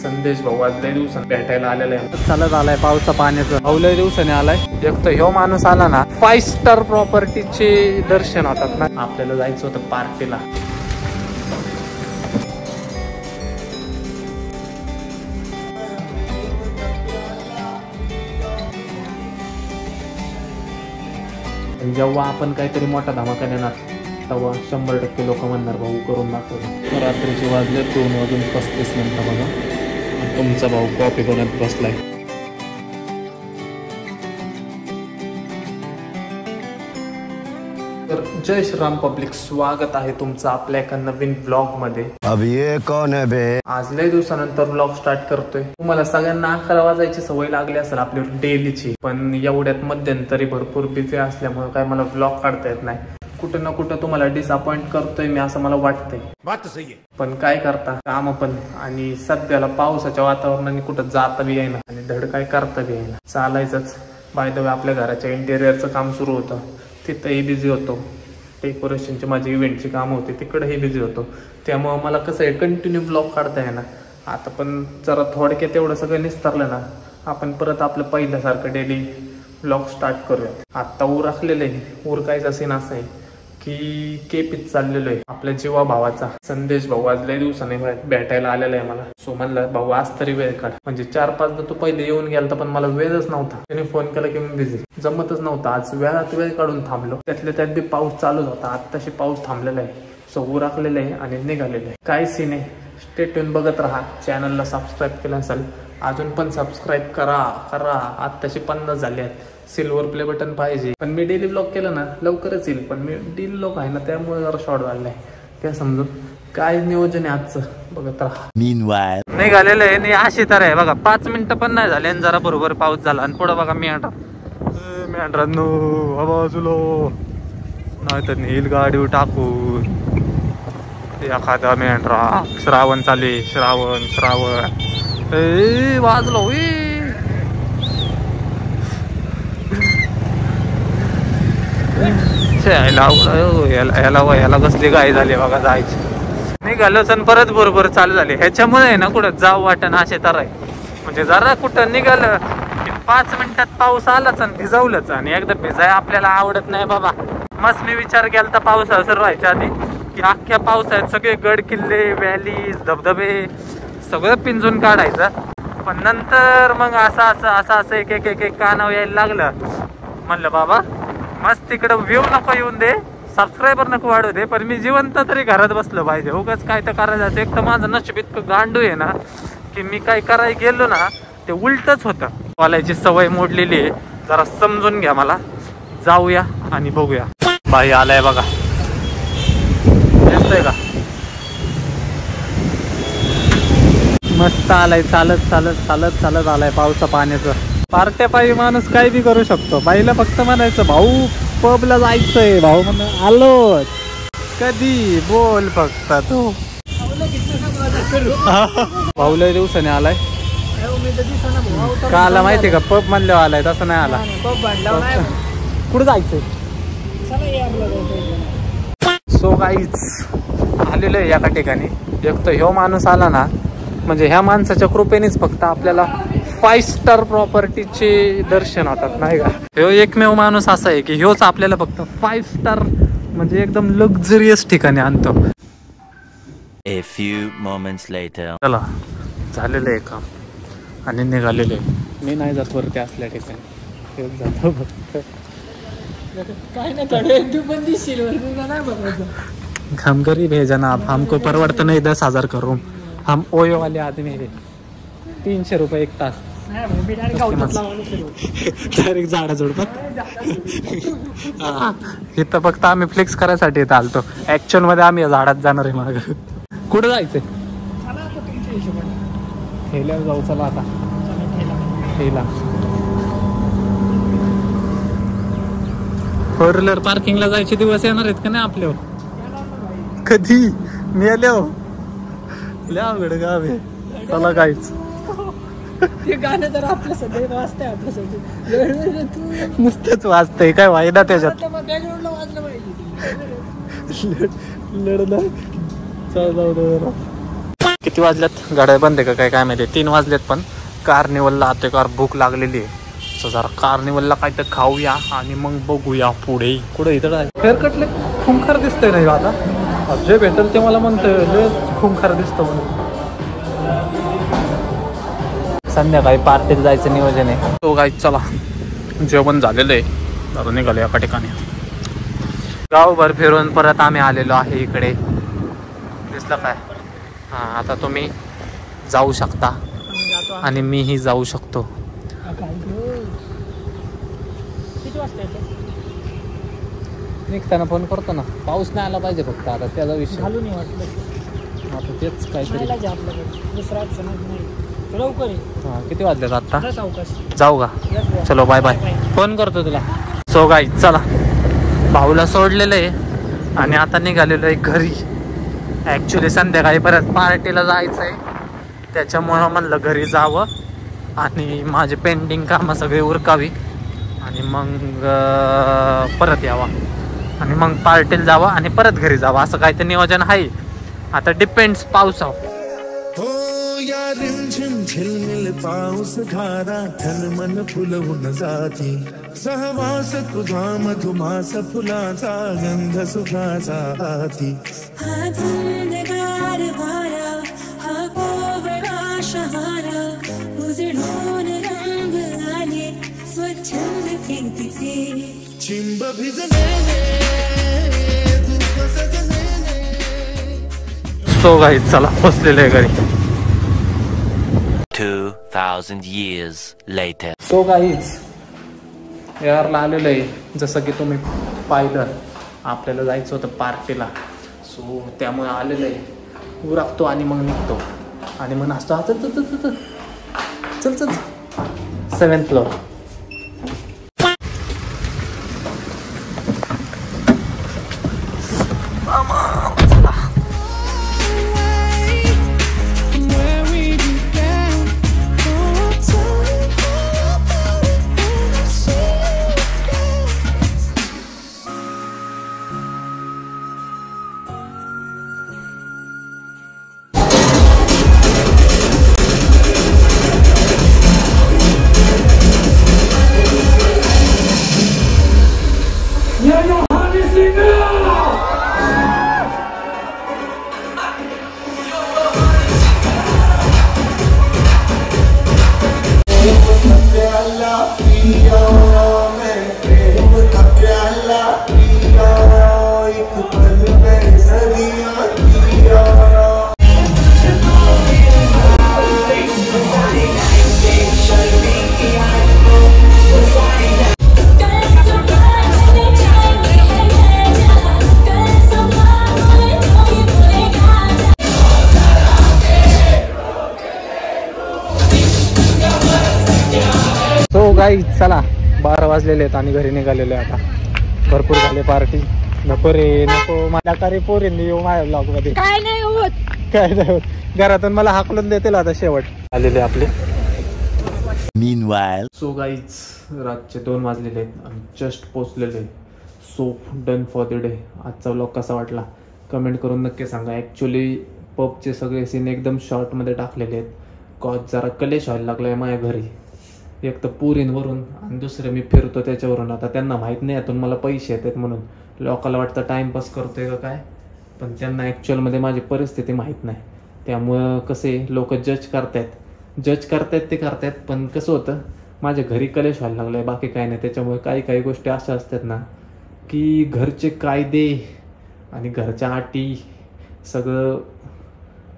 संदेश भाऊ आज लय दिवसांनी भेटायला आलेला आहे. चालत आलाय पावसा पाण्याचं. भाऊ लय दिवसाने आलाय. एक तर ह्यो माणूस आला ना 5 स्टार प्रॉपर्टीचे दर्शन होतात ना. आपल्याला जायचं होतं पार्टीला. जेव्हा आपण काहीतरी मोठा धमाका देणार तेव्हा 100% लोक म्हणणार भाऊ करून दाखवलं. रात्रीचे वाजले 2:35 बघा. तुमचा भाऊ कॉफी बनत बसलाय. तर जय श्रीराम पब्लिक, स्वागत आहे तुमचं आपल्या एका नवीन ब्लॉग मध्ये. अब ये कौन है बे? आज लय दिवसानंतर ब्लॉग स्टार्ट करतोय. तुम्हाला सगळ्यांना 11 वाजायची सवय लागली असेल आपली डेलीची, पण एवढ्यात मध्यंतरी भरपूर बिझी असल्यामुळे काय मला ब्लॉग काढता येत नाही. कुठं ना कुठं तुम्हाला डिसअपॉइंट करतोय मी असं मला वाटतंय. बात सही आहे, पण काय करता काम पण, आणि सध्याला पावसाच्या वातावरणाने कुठं जाता बी येईना आणि धड काय करता बी येईना. चालायचंच. बाय द वे आपल्या घराच्या इंटेरियरचं काम सुरू होतं, तिथंही बिझी होतो. डेकोरेशनची माझी इव्हेंटची कामं होती, तिकडेही बिझी होतो. त्यामुळं मला कसं आहे कंटिन्यू ब्लॉग काढता येईना. आता पण जरा थोडक्यात एवढं सगळं निस्तारलं ना, आपण परत आपलं पहिल्यासारखं डेली ब्लॉग स्टार्ट करूया. आत्ता ऊर आखलेलं आहे. उरकायचा सीन असा आहे की केपीत चाललेलो आहे आपल्या जीवा भावाचा संदेश भाऊ आज लय दिवसाने भेटायला आलेला आहे मला. सो म्हणलं भाऊ आज तरी वेळ काढ. म्हणजे 4-5 तो पहिले येऊन गेला पण मला वेळच नव्हता. त्याने फोन केला की मी बिझी, जमतच नव्हता. आज वेळात वेळ काढून थांबलो. त्यातल्या त्यात बी पाऊस चालूच होता. आत्ताशी पाऊस थांबलेला आहे. सो ऊर आखलेलं आहे आणि निघालेलं आहे. काय सीन आहे स्टे ट्यून बघत राहा. चॅनलला सबस्क्राईब केलं असेल अजून पण सबस्क्राईब करा. आत्ताशी 50 झाले आहेत. सिल्वर प्ले बटन पाहिजे. पण मी डेली ब्लॉग केलं ना लवकरच येईल, पण मी डेली ब्लॉग आहे ना त्यामुळे जरा शॉर्ट झालेला आहे. त्या समजून काय नियोजन आहे आजचं बघत राहा. निघालेलं आहे आणि अशी तर आहे बघा. 5 मिनिटं पण नाही झाले आणि जरा बरोबर पाऊस झाला. आणि पुढं बघा मेंढरांनो बाजूलो नाही तर नील गाडी टाकून एखादा मेंढरा. श्रावण चाले, श्रावण वाजलो. याला कसली गाय झाली बघा. जायची निघालोच आणि परत बरोबर चालू झाले. ह्याच्यामुळे ना कुठं जाऊ वाटण असे तर आहे. म्हणजे जरा कुठं निघालं 5 मिनिटात पाऊस आलाच आणि भिजवलंच. आणि एकदा भिजाय आपल्याला आवडत नाही बाबा. मस्त मी विचार केला तर पावसाळा सुरू व्हायच्या आधी की अख्ख्या पावसाळ्यात सगळे गड किल्ले व्हॅलीज धबधबे सगळं पिंजून काढायचं. पण नंतर मग असं एक कानावर यायला लागलं. म्हणलं बाबा मस्त तिकडं व्ह्यू नको येऊन दे, सबस्क्रायबर नको वाढू दे, पण मी जिवंत तरी घरात बसलं पाहिजे. उगाच काय तर करायचं. एक तर माझं नशीब इतकं गांडू आहे ना की मी काय करायला गेलो ना ते उलटच होतं. बोलायची सवय मोडलेली आहे. जरा समजून घ्या मला. जाऊया आणि बघूया. बाई आलाय बघा. दिसतंय का? मस्त आलाय. चालत आलाय पावसा पाण्याचं. पार्ट्या पायी माणूस काय बी करू शकतो. बाईला फक्त म्हणायचं भाऊ पबला जायचंय. भाऊ म्हण आलो. कधी बोल फक्त तू. भाऊ लय दिवसाने आलाय. का आला माहितीये का? पब म्हणल्यावर आलाय. तसं नाही आला. कुठं जायचंय? सो गाईज आलेलो आहे एका ठिकाणी. एक तर ह्यो माणूस आला ना म्हणजे ह्या माणसाच्या कृपेनेच फक्त आपल्याला 5 स्टार प्रॉपर्टीचे दर्शन होतात नाही का. ह्यो एकमेव माणूस असा आहे की ह्योच आपल्याला फक्त 5 स्टार म्हणजे एकदम लक्झरियस ठिकाणी आणतो. A few moments later. चला झालेलं आहे काम आणि निघालेलं आहे. मी नाही जात वरती असल्या ठिकाणी. हेच जातो फक्त. काय नाही तू पण दिसशील नाही बघायचं. हम गरीब है जनाब, हमको परवडत नहीं 10,000 का रूम. हम ओयो वाले आदमी है. 300 रुपये 1 तास. डायरेक्ट झाडा झुडपात. इथं फक्त आम्ही फ्लेक्स करायसाठी इथं आलतो. ऍक्च्युअल मध्ये आम्ही झाडात जाणार आहे. माग कुठं जायचंय? ठेल्यावर जाऊ. चला आता ठेला. 4 व्हीलर पार्किंगला जायचे दिवस येणार आहेत का नाही आपल्यावर? कधी मेलो लय अवघड गाव आहे. चला काहीच ते गाणं तर आपलं सध्या वाजतंय. आपल्यासाठी नुसतंच वाजतंय. काय वायदा त्याच्यात बॅकग्राऊंडला वाजलं पाहिजे. लढलं. चल जाऊ दे. किती वाजल्यात? गाड्या बंद आहे का काय काय माहिती. 3 वाजलेत पण कार्निवलला आतोय कार भूक लागलेली आहे. सो जरा कार्निवलला काय तर खाऊया आणि मग बघूया पुढे. कुठं इथं फेअर कटले खुंखार दिसतंय नाही आता. जे भेटेल ते मला म्हणतोय खुंखार दिसतं म्हणून. संध्याकाळी पार्टीला जायचं नियोजन आहे. तो काय चला जेवण झालेलं आहे. जरा निघालो एका ठिकाणी. गावभर फिरून परत आम्ही आलेलो आहे इकडे. दिसलं काय? हां आता तुम्ही जाऊ शकता आणि मीही जाऊ शकतो. किती वाजता येतो? निघताना फोन करतो ना. पाऊस नाही आला पाहिजे फक्त आता त्याचा विषय. घालून वाटलं आता तेच काहीतरी. आपल्याकडे दुसरा ऑप्शन नाही. लवकर हां किती वाजलेत आता? अवकाश जाऊ का? चलो बाय बाय. फोन करतो तुला. सो गाई चला भाऊला सोडलेलं आहे आणि आता निघालेलो आहे घरी. ॲक्च्युली संध्याकाळी परत पार्टीला जायचं आहे त्याच्यामुळं म्हणलं घरी जावं आणि माझे पेंडिंग कामं सगळी उरकावी आणि मग परत यावा आणि मग पार्टीला जावं आणि परत घरी जावं असं काय ते नियोजन आहे. आता डिपेंड्स पावसावर. या रिमझिम झिलमिल पाऊस धारा तन मन फुलवून जाती. सहवास तुझा मधुमास फुलाचा गंध सुखाचा आती. हा धुंदगार वारा हा कोवळा शहारा उजळून रंग आले स्वच्छंद कीर्तीचे. चिंब भिजलेले दुःख सजलेले. सो गाई चला पोचलेलं आहे घरी. 2000 years later. सो गाईज एअरला आलेलं आहे. जसं की तुम्ही पाहिलं आपल्याला जायचं होतं पार्टीला. सो त्यामुळे आलेलं आहे. उरकतो आणि मग निघतो आणि मग नाचतो. चल चल चल चल चल चल 7th फ्लोअर. सो गाई चला 12 वाजलेले आहेत आणि घरी निघालेलो आहे. आता भरपूर झाले पार्टी. नको रे नको मला का रे पोरींनी येऊ माझ्या ब्लॉग मध्ये. काय नाही होत. काय नाही होत. घरातून मला हाकलून देतील आता शेवट. आलेले आपले. Meanwhile. सो गाईज रातचे 2 वाजलेले आहेत आणि जस्ट पोचलेले. So done for the day. आजचा व्लॉग कसा वाटला कमेंट करून नक्की सांगा. ॲक्च्युली पबचे सगळे सीन एकदम शॉर्टमध्ये टाकलेले आहेत. कॉज जरा कलेश व्हायला लागला आहे माझ्या घरी. एक तर पुरींवरून आणि दुसरं मी फिरतो त्याच्यावरून. आता त्यांना माहीत नाही यातून मला पैसे येतात म्हणून. लोकांना वाटतं टाईमपास करतोय का काय पण त्यांना ॲक्च्युअलमध्ये माझी परिस्थिती माहीत नाही. त्यामुळं कसे लोक जज करतायत ते करतायत पण कसं होतं माझ्या घरी कलेश व्हायला लागलं आहे बाकी काय नाही. त्याच्यामुळे काही गोष्टी अशा असतात ना की घरचे कायदे आणि घरच्या अटी सगळं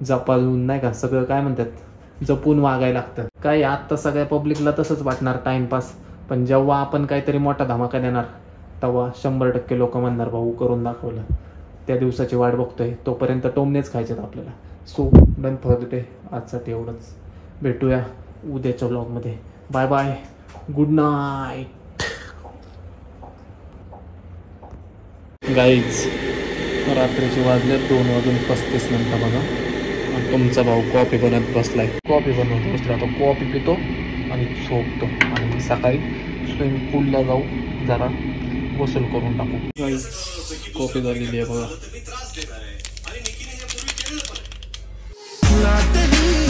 जपाळून नाही का सगळं काय म्हणतात जपून वागायला लागतं. काय आत्ता सगळ्या पब्लिकला तसंच वाटणार टाइमपास पण जेव्हा आपण काहीतरी मोठा धमाका देणार तेव्हा 100% लोक म्हणणार भाऊ करून दाखवलं. त्या दिवसाची वाट बघतोय. तोपर्यंत टोमनेच खायचेत आपल्याला. So done for the day. आजसाठी एवढंच. भेटूया उद्याच्या व्लॉगमध्ये. Bye bye. Good night guys. रात्रीचे वाजले 2:35 बघा. तुमचा भाऊ कॉफी बनवत बसलाय. आता कॉफी पितो आणि झोपतो आणि मग सकाळी स्विमिंग पूलला जाऊ जरा वसूल करून टाकू. कॉफी झालेली आहे बघा. तेरी